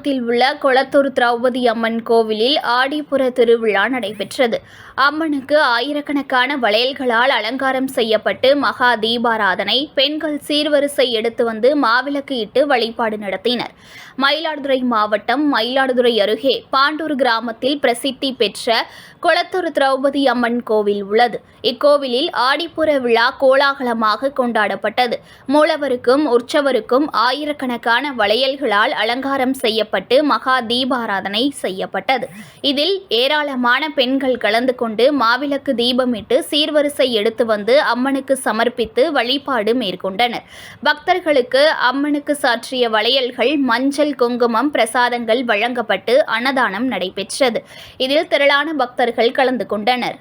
கிராமத்தில் உள்ள கொளத்தூர் திரௌபதி அம்மன் கோவிலில் ஆடிப்புற திருவிழா நடைபெற்றது. அம்மனுக்கு ஆயிரக்கணக்கான வளையல்களால் அலங்காரம் செய்யப்பட்டு மகா தீபாராதனை, பெண்கள் சீர்வரிசை எடுத்து வந்து மாவிளக்கு இட்டு வழிபாடு நடத்தினர். மயிலாடுதுறை மாவட்டம் மயிலாடுதுறை அருகே பாண்டூர் கிராமத்தில் பிரசித்தி பெற்ற கொளத்தூர் திரௌபதி அம்மன் கோவில் உள்ளது. இக்கோவிலில் ஆடிப்புற விழா கோலாகலமாக கொண்டாடப்பட்டது. மூலவருக்கும் உற்சவருக்கும் ஆயிரக்கணக்கான வளையல்களால் அலங்காரம் செய்யப்பட்டு மகா தீபாராதனை செய்யப்பட்டது. இதில் ஏராளமான பெண்கள் கலந்து கொண்டு மாவிளக்கு தீபமிட்டு சீர்வரிசை எடுத்து வந்து அம்மனுக்கு சமர்ப்பித்து வழிபாடு மேற்கொண்டனர். பக்தர்களுக்கு அம்மனுக்கு சாற்றிய வளையல்கள், மஞ்சள், குங்குமம், பிரசாதங்கள் வழங்கப்பட்டு அன்னதானம் நடைபெற்றது. இதில் திரளான பக்தர்கள் கலந்து கொண்டனர்.